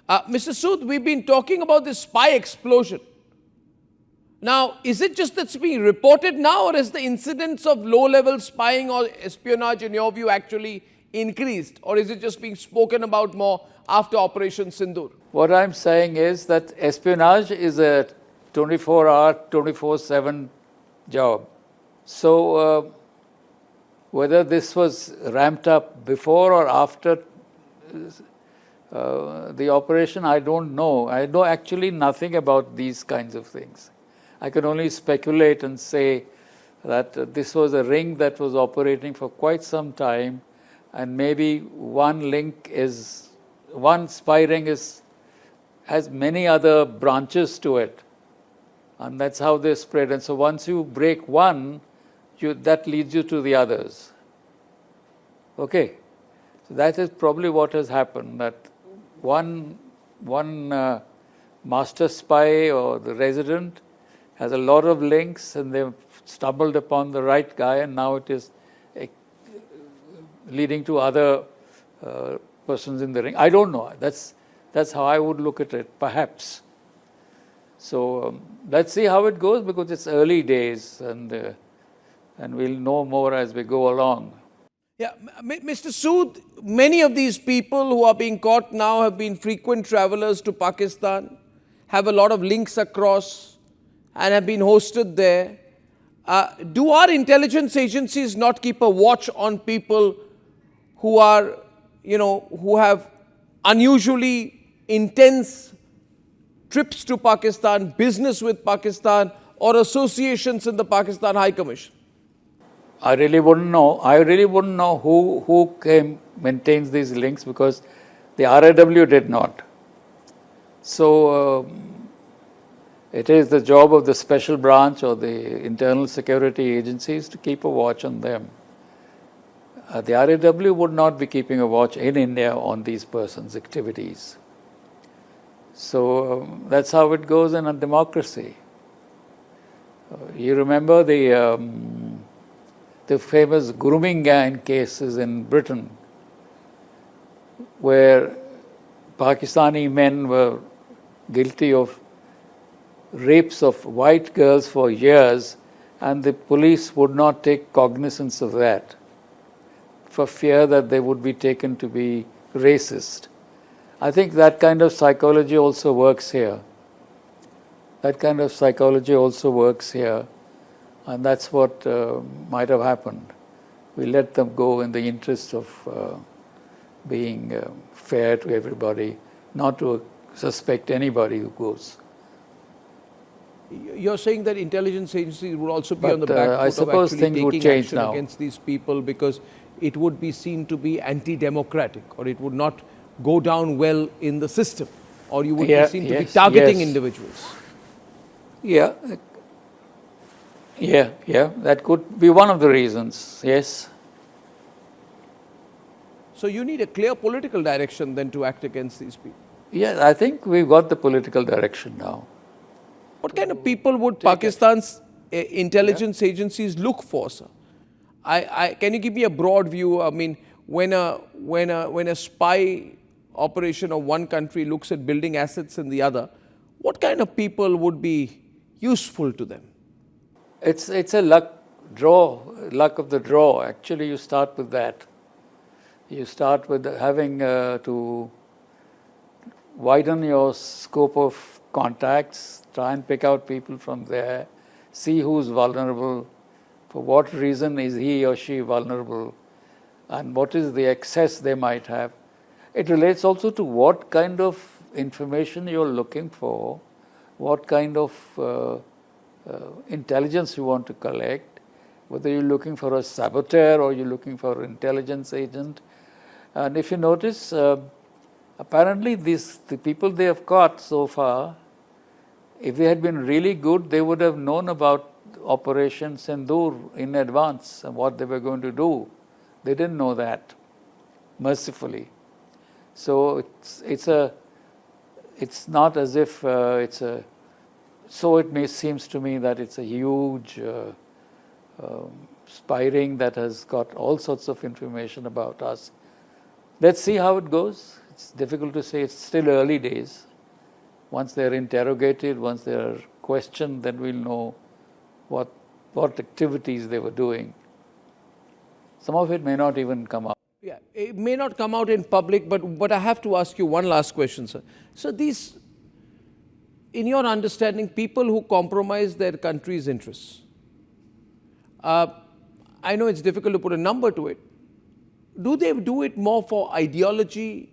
Mr. Sood, we've been talking about this spy explosion. Now, is it just that's being reported now, or has the incidence of low-level spying or espionage, in your view, actually increased? Or is it just being spoken about more after Operation Sindoor? What I'm saying is that espionage is a 24-hour, 24/7 job. So, whether this was ramped up before or after the operation, I don't know. I know actually nothing about these kinds of things. I can only speculate and say that this was a ring that was operating for quite some time, and maybe one spy ring has many other branches to it, and that's how they spread. And so once you break one, that leads you to the others. Okay, so that is probably what has happened, that one master spy or the resident has a lot of links, and they've stumbled upon the right guy, and now it is leading to other persons in the ring. I don't know. That's how I would look at it, perhaps. So let's see how it goes, because it's early days, and we'll know more as we go along. Yeah, Mr. Sood, many of these people who are being caught now have been frequent travelers to Pakistan, have a lot of links across, and have been hosted there. Do our intelligence agencies not keep a watch on people who are, who have unusually intense trips to Pakistan, business with Pakistan, or associations in the Pakistan High Commission? I really wouldn't know. I really wouldn't know who maintains these links, because the R&AW did not. So it is the job of the special branch or the internal security agencies to keep a watch on them. The R&AW would not be keeping a watch in India on these persons' activities. So that's how it goes in a democracy. You remember the famous grooming gang cases in Britain, where Pakistani men were guilty of rapes of white girls for years, and the police would not take cognizance of that for fear that they would be taken to be racist. I think that kind of psychology also works here. That kind of psychology also works here. And that's what might have happened. We let them go in the interest of being fair to everybody, not to suspect anybody who goes. You're saying that intelligence agencies would also be on the back foot I suppose of actually things would taking change action now against these people, because it would be seen to be anti-democratic, or it would not go down well in the system, or you would be seen to be targeting individuals. Yeah, that could be one of the reasons, yes. So you need a clear political direction then to act against these people. Yeah, I think we've got the political direction now. What kind of people would Pakistan's intelligence agencies look for, sir? Can you give me a broad view? I mean, when a spy operation of one country looks at building assets in the other, what kind of people would be useful to them? It's a luck of the draw. Actually, you start with that. You start with having to widen your scope of contacts, try and pick out people from there, see who's vulnerable, for what reason is he or she vulnerable, and what is the access they might have. It relates also to what kind of information you're looking for, what kind of intelligence you want to collect, whether you're looking for a saboteur or you're looking for an intelligence agent. And if you notice, apparently the people they have caught so far, if they had been really good, they would have known about Operation Sindoor in advance and what they were going to do. They didn't know that, mercifully. So it's not as if so it seems to me that it's a huge spy ring that has got all sorts of information about us. Let's see how it goes. it's difficult to say. It's still early days. Once they're interrogated, once they're questioned, then we'll know what activities they were doing. Some of it may not even come out. Yeah, it may not come out in public, but I have to ask you one last question, sir. So these, in your understanding, people who compromise their country's interests, I know it's difficult to put a number to it. Do they do it more for ideology,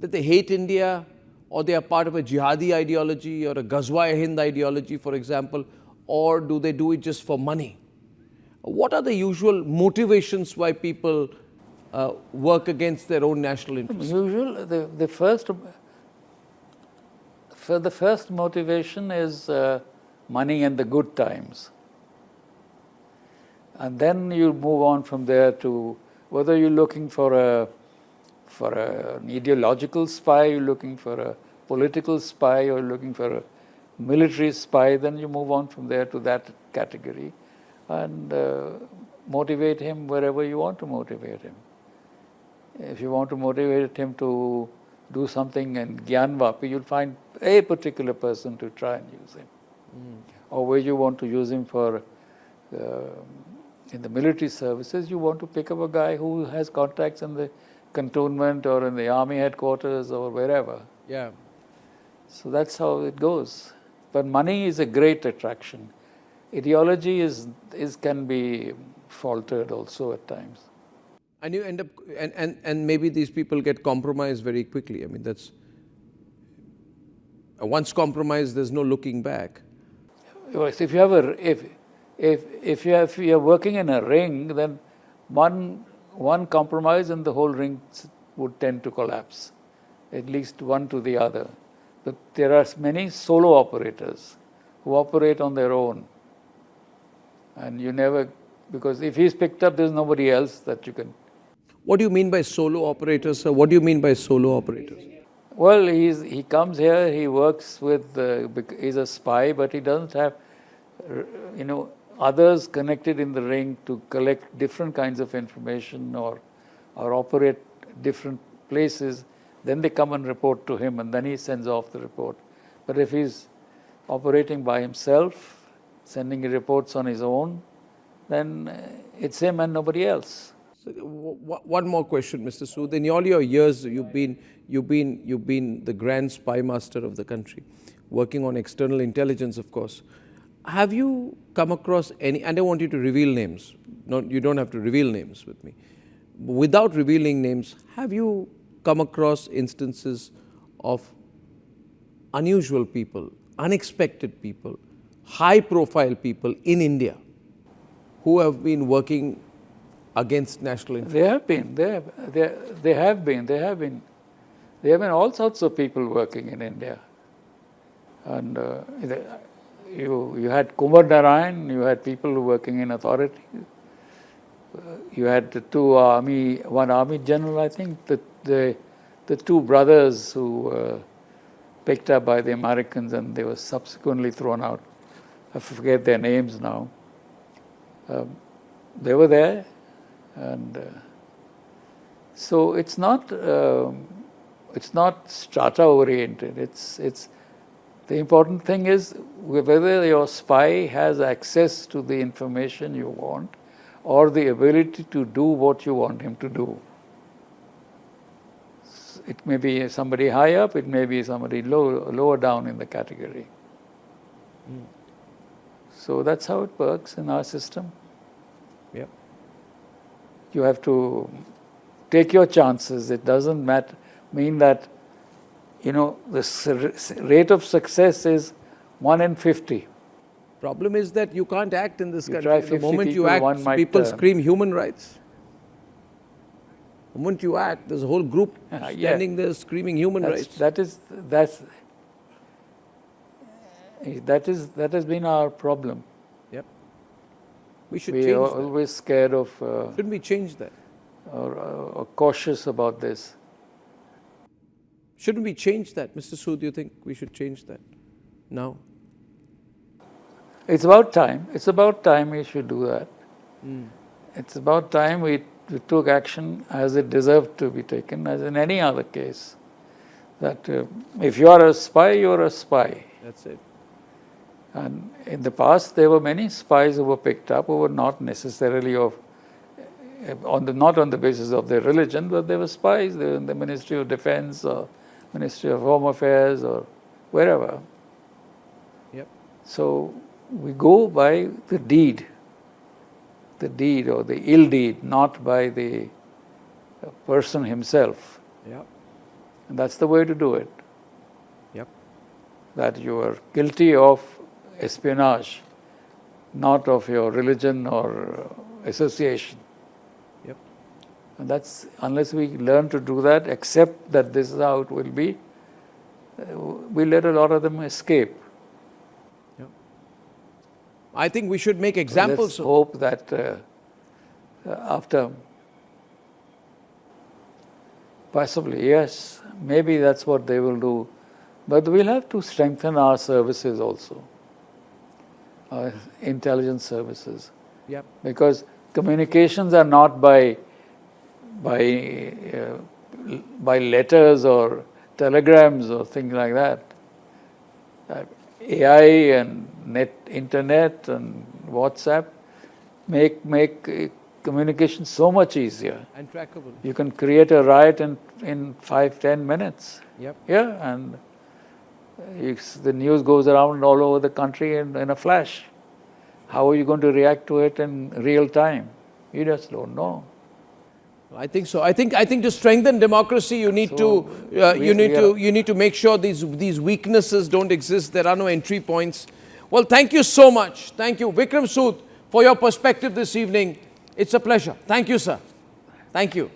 that they hate India, or they are part of a jihadi ideology or a Ghazwa-e-Hind ideology, for example, or do they do it just for money? What are the usual motivations why people work against their own national interests? The first motivation is money and the good times. And then you move on from there to whether you're looking for an ideological spy, you're looking for a political spy, or looking for a military spy, then you move on from there to that category and motivate him wherever you want to motivate him. If you want to motivate him to do something in Gyanvapi, you'll find a particular person to try and use him. Or where you want to use him for in the military services, you want to pick up a guy who has contacts in the cantonment or in the army headquarters or wherever. Yeah. So that's how it goes. But money is a great attraction. Ideology can be faltered also at times. And you end up, and maybe these people get compromised very quickly. I mean, that's, once compromised, there's no looking back. If you have if you're working in a ring, then one compromise and the whole ring would tend to collapse, at least one to the other. But there are many solo operators who operate on their own. And you never, because if he's picked up, there's nobody else that you can. What do you mean by solo operators, sir? What do you mean by solo operators? Well, he comes here, he works with, he's a spy, but he doesn't have, others connected in the ring to collect different kinds of information or operate different places. Then they come and report to him, and then he sends off the report. But if he's operating by himself, sending reports on his own, then it's him and nobody else. So, one more question, Mr. Sood. In all your years, you've been the grand spy master of the country, working on external intelligence, of course. Have you come across any? I don't want you to reveal names. No, you don't have to reveal names with me. Without revealing names, have you come across instances of unusual people, unexpected people, high-profile people in India who have been working against national interests? There have been all sorts of people working in India, and you had Kumar Narayan, you had people working in authority, you had one army general, I think, the two brothers who were picked up by the Americans and they were subsequently thrown out. I forget their names now. They were there, and so it's not strata oriented. It's the important thing is whether your spy has access to the information you want or the ability to do what you want him to do. It may be somebody high up, it may be somebody lower down in the category. So that's how it works in our system. Yeah. You have to take your chances. It doesn't mean that, the rate of success is 1 in 50. Problem is that you can't act in this You country. try The 50 moment you people, one act, might people turn. scream human rights. The moment you act, there's a whole group standing there screaming human rights. That has been our problem. Yep. We should We change are that. always scared of Shouldn't we change that? or cautious about this. Shouldn't we change that? Mr. Sood, do you think we should change that now? It's about time. It's about time we should do that. It's about time we took action as it deserved to be taken, as in any other case. that if you are a spy, you are a spy. That's it. And in the past, there were many spies who were picked up who were not necessarily not on the basis of their religion, but they were spies. They were in the Ministry of Defense or Ministry of Home Affairs or wherever. Yep. So we go by the deed or the ill deed, not by the person himself. Yep. And that's the way to do it. Yep. That you are guilty of espionage, not of your religion or association. Yep. And that's, unless we learn to do that, accept that this is how it will be, we let a lot of them escape. Yep. I think we should make examples. Let's hope that after, possibly, yes, maybe that's what they will do. But we'll have to strengthen our services also, our intelligence services. Yep. Because communications are not by letters or telegrams or things like that. AI and internet and WhatsApp make communication so much easier. And trackable. You can create a riot in 5-10 minutes. Yep. Yeah, and the news goes around all over the country in a flash. How are you going to react to it in real time? You just don't know. I think so. I think to strengthen democracy, you need you need to make sure these weaknesses don't exist. There are no entry points. Well, thank you so much. Thank you, Vikram Sood, for your perspective this evening. It's a pleasure. Thank you, sir. Thank you.